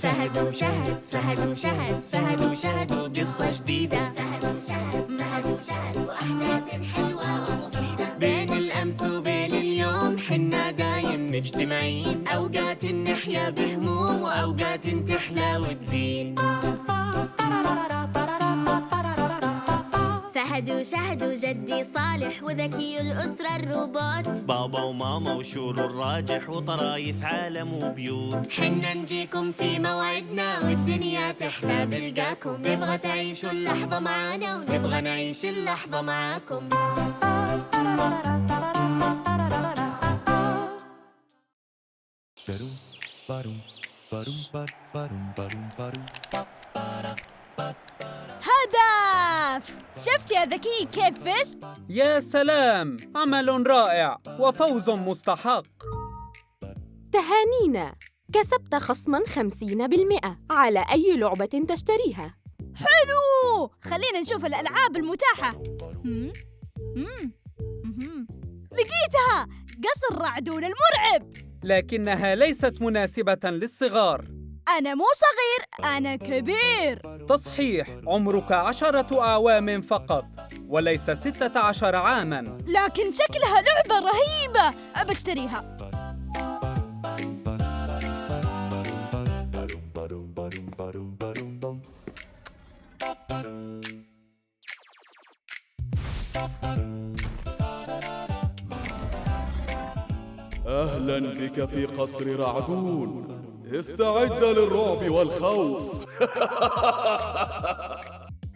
فهد وشهد فهد وشهد فهد وشهد وقصة جديدة. فهد وشهد فهد وشهد وأحداث حلوة ومفيدة. بين الأمس وبين اليوم حنا دايم مجتمعين. أوقات نحيا بهموم وأوقات تحلى وتزين. فهد وشهد وجدي صالح وذكي الأسرة الروبوت. بابا وماما وشور الراجح وطرايف عالم وبيوت. حنا نجيكم في موعدنا والدنيا تحلى بلقاكم. نبغى تعيشوا اللحظة معانا ونبغى نعيش اللحظة معاكم. هدف! شفت يا ذكي كيف فزت؟ يا سلام، عمل رائع وفوز مستحق. تهانينا، كسبت خصماً 50% على أي لعبة تشتريها. حلو! خلينا نشوف الألعاب المتاحة. لقيتها! قصر رعدون المرعب. لكنها ليست مناسبة للصغار. أنا مو صغير، أنا كبير. تصحيح، عمرك 10 أعوام فقط وليس 16 عاماً. لكن شكلها لعبة رهيبة، أبى أشتريها. أهلاً بك في قصر رعدون. استعد للرعب والخوف.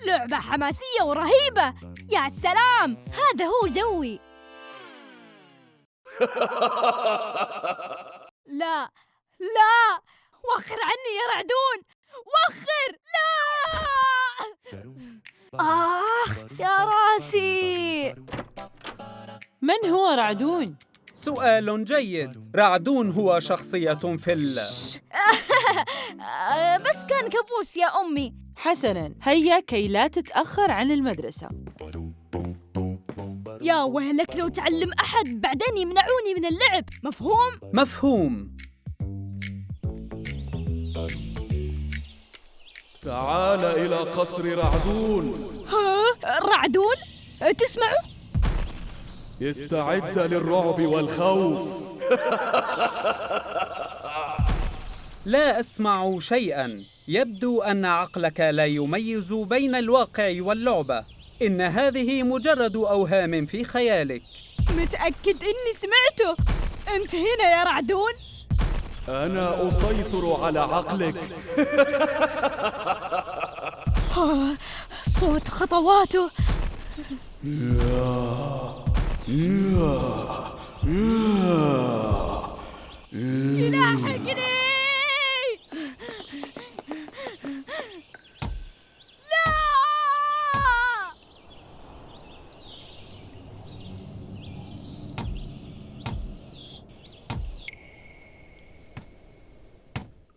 لعبة حماسية ورهيبة. يا سلام، هذا هو جوي. لا لا، وخر عني يا رعدون، وخر. لا يا راسي. من هو رعدون؟ سؤال جيد. رعدون هو شخصية في بس كان كابوس يا أمي. حسناً، هيا كي لا تتأخر عن المدرسة. يا ويلك لو تعلم أحد بعدين يمنعوني من اللعب. مفهوم؟ مفهوم. تعال إلى قصر رعدون. ها؟ رعدون؟ تسمعوا؟ استعد للرعب والخوف. لا أسمع شيئاً. يبدو أن عقلك لا يميز بين الواقع واللعبة. إن هذه مجرد أوهام في خيالك. متأكد إني سمعته؟ أنت هنا يا رعدون؟ أنا أسيطر على عقلك. صوت خطواته. لاحقني! لا!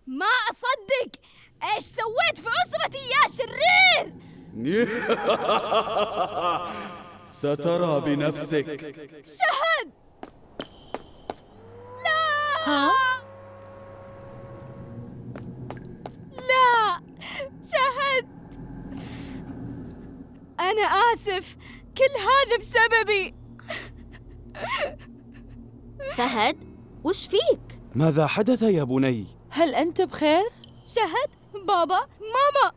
ما أصدق! إيش سويت في أسرتي يا شرير؟ سترى بنفسك. شهد! لا! ها؟ لا! شهد! أنا آسف، كل هذا بسببي. فهد، وش فيك؟ ماذا حدث يا بني؟ هل أنت بخير؟ شهد، بابا، ماما،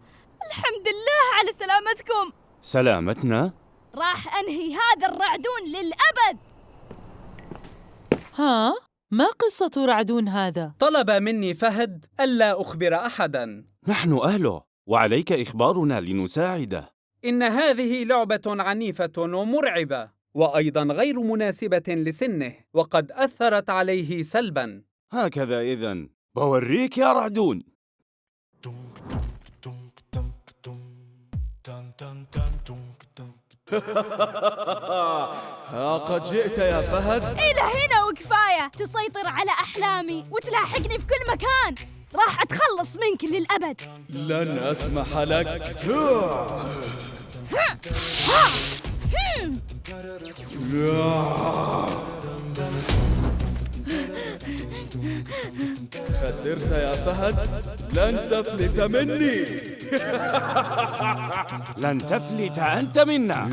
الحمد لله على سلامتكم. سلامتنا؟ راح أنهي هذا الرعدون للأبد. ها؟ ما قصة رعدون هذا؟ طلب مني فهد ألا أخبر أحداً. نحن أهله وعليك إخبارنا لنساعده. إن هذه لعبة عنيفة ومرعبة وأيضاً غير مناسبة لسنه وقد أثرت عليه سلباً. هكذا إذن بوريك يا رعدون. قد جئت يا فهد. إلى هنا وكفاية. تسيطر على أحلامي وتلاحقني في كل مكان. راح أتخلص منك للأبد. لن أسمح لك. خسرت يا فهد، لن تفلت مني. لن تفلت أنت منا.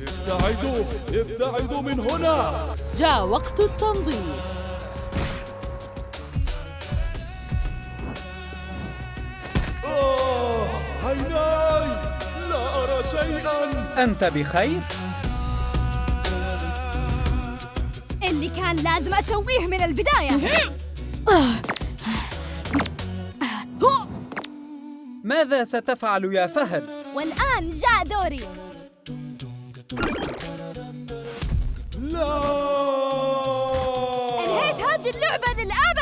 ابتعدوا ابتعدوا من هنا. جاء وقت التنظيف. عيناي لا أرى شيئا. أنت بخير؟ اللي كان لازم أسويه من البداية. ماذا ستفعل يا فهد؟ والآن جاء دوري. لا. انهيت هذه اللعبة للأبد.